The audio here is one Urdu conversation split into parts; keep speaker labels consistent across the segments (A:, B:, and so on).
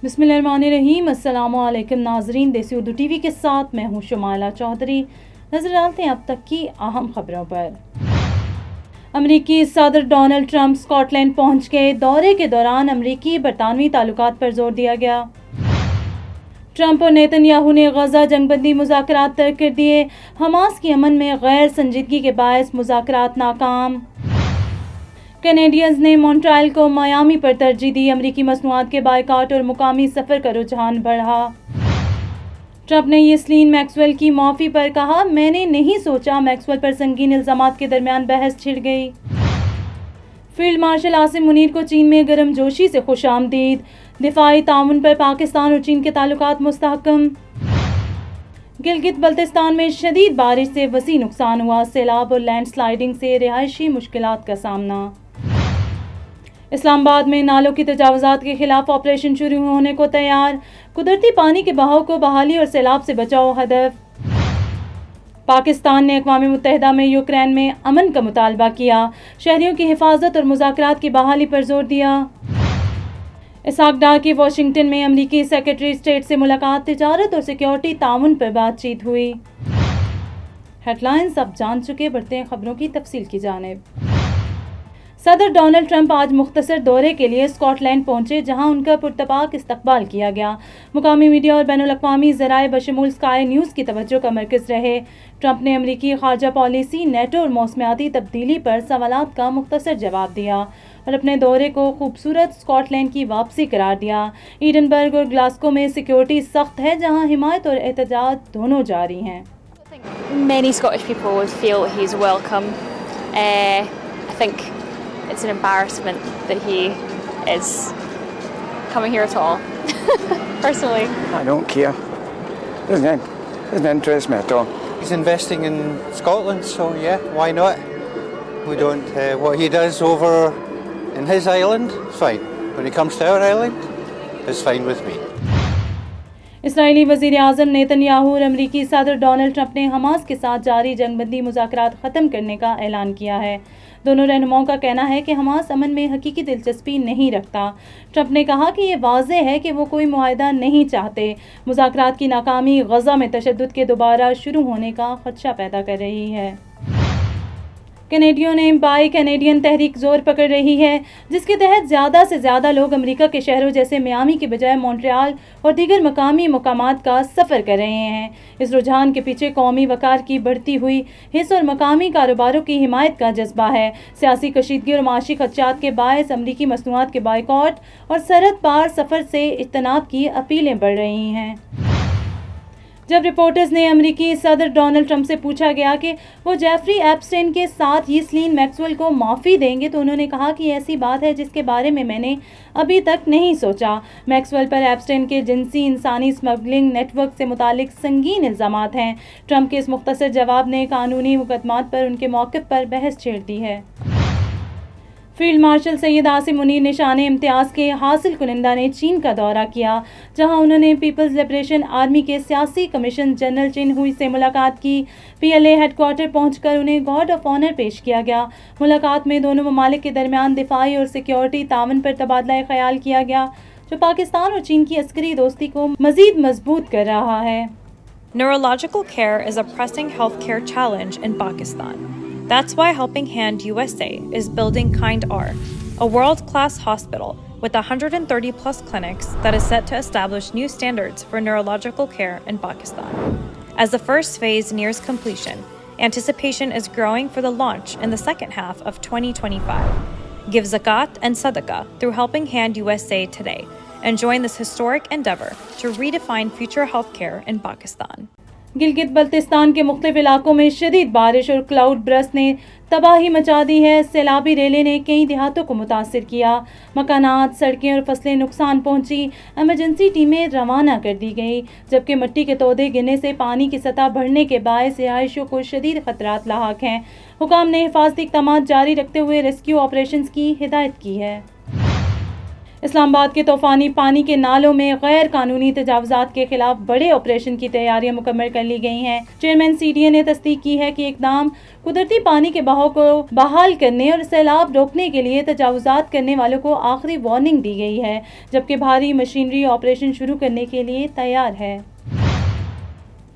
A: بسم اللہ الرحمن الرحیم۔ السلام علیکم ناظرین، دیسی اردو ٹی وی کے ساتھ میں ہوں شمالہ چودھری۔ نظر ڈالتے ہیں اب تک کی اہم خبروں پر۔ امریکی صدر ڈونلڈ ٹرمپ اسکاٹ لینڈ پہنچ گئے۔ دورے کے دوران امریکی برطانوی تعلقات پر زور دیا گیا۔ ٹرمپ اور نیتن یاہو نے غزہ جنگ بندی مذاکرات ترک کر دیے۔ حماس کی امن میں غیر سنجیدگی کے باعث مذاکرات ناکام۔ کینیڈینز نے مونٹریال کو میامی پر ترجیح دی۔ امریکی مصنوعات کے بائیکاٹ اور مقامی سفر کا رجحان بڑھا۔ ٹرمپ نے یسلین میکسویل کی معافی پر کہا، میں نے نہیں سوچا۔ میکسویل پر سنگین الزامات کے درمیان بحث چھڑ گئی۔ فیلڈ مارشل عاصم منیر کو چین میں گرم جوشی سے خوش آمدید۔ دفاعی تعاون پر پاکستان اور چین کے تعلقات مستحکم۔ گلگت بلتستان میں شدید بارش سے وسیع نقصان ہوا۔ سیلاب اور لینڈ سلائیڈنگ سے رہائشی مشکلات کا سامنا۔ اسلام آباد میں نالوں کی تجاوزات کے خلاف آپریشن شروع ہونے کو تیار۔ قدرتی پانی کے بہاؤ کو بحالی اور سیلاب سے بچاؤ ہدف۔ پاکستان نے اقوام متحدہ میں یوکرین میں امن کا مطالبہ کیا۔ شہریوں کی حفاظت اور مذاکرات کی بحالی پر زور دیا۔ اسحاق ڈار کی واشنگٹن میں امریکی سیکرٹری اسٹیٹ سے ملاقات۔ تجارت اور سیکیورٹی تعاون پر بات چیت ہوئی۔ ہیڈ لائنز اب جان چکے، بڑھتے ہیں خبروں کی تفصیل کی جانب۔ صدر ڈونلڈ ٹرمپ آج مختصر دورے کے لیے اسکاٹ لینڈ پہنچے، جہاں ان کا پرتپاک استقبال کیا گیا۔ مقامی میڈیا اور بین الاقوامی ذرائع بشمول اسکائی نیوز کی توجہ کا مرکز رہے۔ ٹرمپ نے امریکی خارجہ پالیسی، نیٹو اور موسمیاتی تبدیلی پر سوالات کا مختصر جواب دیا اور اپنے دورے کو خوبصورت اسکاٹ لینڈ کی واپسی قرار دیا۔ ایڈنبرگ اور گلاسگو میں سیکیورٹی سخت ہے، جہاں حمایت اور احتجاج دونوں جاری ہیں۔
B: Many Scottish people would feel he's welcome. I think it's an embarrassment that he is coming here at all. Personally,
C: I don't care. Doesn't interest me at all.
D: He's investing in Scotland, so yeah, why not? We don't. What he does over in his island, fine. When he comes to our island, it's fine with me.
A: اسرائیلی وزیر اعظم نیتن یاہو اور امریکی صدر ڈونلڈ ٹرمپ نے حماس کے ساتھ جاری جنگ بندی مذاکرات ختم کرنے کا اعلان کیا ہے۔ دونوں رہنماؤں کا کہنا ہے کہ حماس امن میں حقیقی دلچسپی نہیں رکھتا۔ ٹرمپ نے کہا کہ یہ واضح ہے کہ وہ کوئی معاہدہ نہیں چاہتے۔ مذاکرات کی ناکامی غزہ میں تشدد کے دوبارہ شروع ہونے کا خدشہ پیدا کر رہی ہے۔ کینیڈیوں نے بائی کینیڈین تحریک زور پکڑ رہی ہے، جس کے تحت زیادہ سے زیادہ لوگ امریکہ کے شہروں جیسے میامی کے بجائے مونٹریال اور دیگر مقامی مقامات کا سفر کر رہے ہیں۔ اس رجحان کے پیچھے قومی وقار کی بڑھتی ہوئی حص اور مقامی کاروباروں کی حمایت کا جذبہ ہے۔ سیاسی کشیدگی اور معاشی خدشات کے باعث امریکی مصنوعات کے بائیکاٹ اور سرحد پار سفر سے اجتناب کی اپیلیں بڑھ رہی ہیں۔ جب رپورٹرز نے امریکی صدر ڈونلڈ ٹرمپ سے پوچھا گیا کہ وہ جیفری ایپسٹین کے ساتھ یسلین میکسویل کو معافی دیں گے، تو انہوں نے کہا کہ یہ ایسی بات ہے جس کے بارے میں نے ابھی تک نہیں سوچا۔ میکسویل پر ایپسٹین کے جنسی انسانی اسمگلنگ نیٹ ورک سے متعلق سنگین الزامات ہیں۔ ٹرمپ کے اس مختصر جواب نے قانونی مقدمات پر ان کے موقف پر بحث چھیڑ دی ہے۔ فیلڈ مارشل سید عاصم منیر نشان امتیاز کے حاصل کنندہ نے چین کا دورہ کیا، جہاں انہوں نے پیپلز لبریشن آرمی کے سیاسی کمیشن جنرل چن ہوئی سے ملاقات کی۔ PLA ہیڈ کوارٹر پہنچ کر انہیں گارڈ آف آنر پیش کیا گیا۔ ملاقات میں دونوں ممالک کے درمیان دفاعی اور سیکیورٹی تعاون پر تبادلہ خیال کیا گیا، جو پاکستان اور چین کی عسکری دوستی کو مزید مضبوط کر رہا ہے۔
E: Neurological care is a pressing healthcare challenge in Pakistan. That's why Helping Hand USA is building Kind R, a world-class hospital with 130 plus clinics that is set to establish new standards for neurological care in Pakistan. As the first phase nears completion, anticipation is growing for the launch in the second half of 2025. Give zakat and sadaqah through Helping Hand USA today and join this historic endeavor to redefine future healthcare in Pakistan.
A: Gilgit Baltistan کے مختلف علاقوں میں شدید بارش اور کلاؤڈ برسٹ نے تباہی مچا دی ہے۔ سیلابی ریلے نے کئی دیہاتوں کو متاثر کیا۔ مکانات، سڑکیں اور فصلیں نقصان پہنچی۔ ایمرجنسی ٹیمیں روانہ کر دی گئی، جبکہ مٹی کے تودے گرنے سے پانی کی سطح بڑھنے کے باعث رہائشیوں کو شدید خطرات لاحق ہیں۔ حکام نے حفاظتی اقدامات جاری رکھتے ہوئے ریسکیو آپریشنز کی ہدایت کی ہے۔ اسلام آباد کے طوفانی پانی کے نالوں میں غیر قانونی تجاوزات کے خلاف بڑے آپریشن کی تیاریاں مکمل کر لی گئی ہیں۔ چیئرمین سی ڈی اے نے تصدیق کی ہے کہ اقدام قدرتی پانی کے بہاؤ کو بحال کرنے اور سیلاب روکنے کے لیے تجاوزات کرنے والوں کو آخری وارننگ دی گئی ہے، جبکہ بھاری مشینری آپریشن شروع کرنے کے لیے تیار ہے۔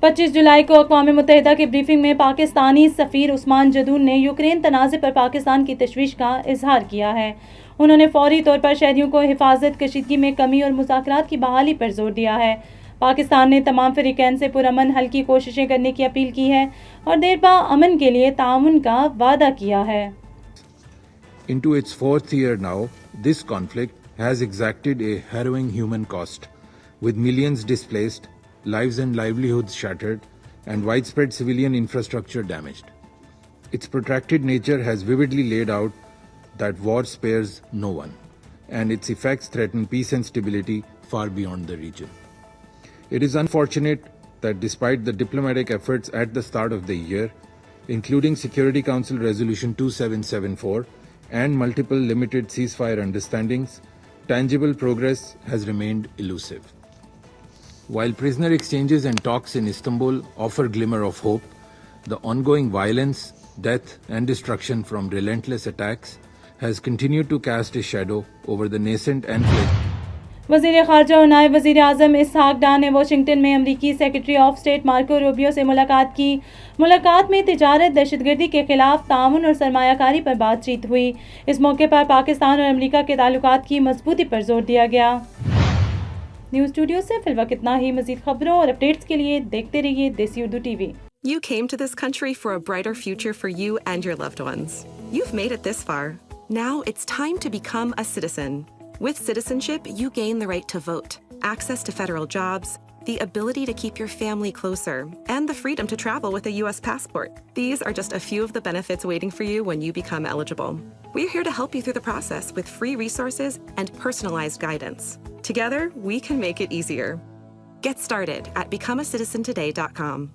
A: 25 جولائی کو اقوام متحدہ کی بریفنگ میں پاکستانی سفیر عثمان جدون نے یوکرین تنازع پر پاکستان کی تشویش کا اظہار کیا ہے۔ انہوں نے فوری طور پر شہریوں کو حفاظت کشیدگی میں کمی اور مذاکرات کی بحالی پر زور دیا ہے۔ پاکستان نے تمام فریقین سے پرامن حل کی کوششیں کرنے کی اپیل کی ہے اور دیر پا امن کے لیے تعاون کا وعدہ کیا ہے۔
F: Into its fourth year now, this conflict has exacted a harrowing human cost, with millions displaced, lives and livelihoods shattered, and widespread civilian infrastructure damaged. Its protracted nature has vividly laid out that war spares no one, and its effects threaten peace and stability far beyond the region. It is unfortunate that despite the diplomatic efforts at the start of the year, including Security Council Resolution 2774 and multiple limited ceasefire understandings, tangible progress has remained elusive. While prisoner exchanges and talks in Istanbul offer glimmer of hope, the ongoing violence, death and destruction from relentless attacks has continued to cast a shadow over the nascent and fledgling.
A: وزیر خارجہ اور نائب وزیر اعظم اسحاق ڈار نے واشنگٹن میں امریکی secretary of state Marco Rubio سے ملاقات کی۔ ملاقات میں تجارت، دہشت گردی کے خلاف تعاون اور سرمایہ کاری پر بات چیت ہوئی۔ اس موقع پر پاکستان اور امریکہ کے تعلقات کی مضبوطی پر زور دیا گیا۔ نیوز اسٹوڈیو سے فی الوقت اتنا ہی۔ مزید خبروں اور اپڈیٹس کے لیے دیکھتے رہیے دیسی Urdu T V.
G: You came to this country for a brighter future for you and your loved ones. You've made it this far. Now it's time to become a citizen. With citizenship, you gain the right to vote, access to federal jobs, the ability to keep your family closer, and the freedom to travel with a U.S. passport. These are just a few of the benefits waiting for you when you become eligible. We're here to help you through the process with free resources and personalized guidance. Together, we can make it easier. Get started at becomeacitizentoday.com.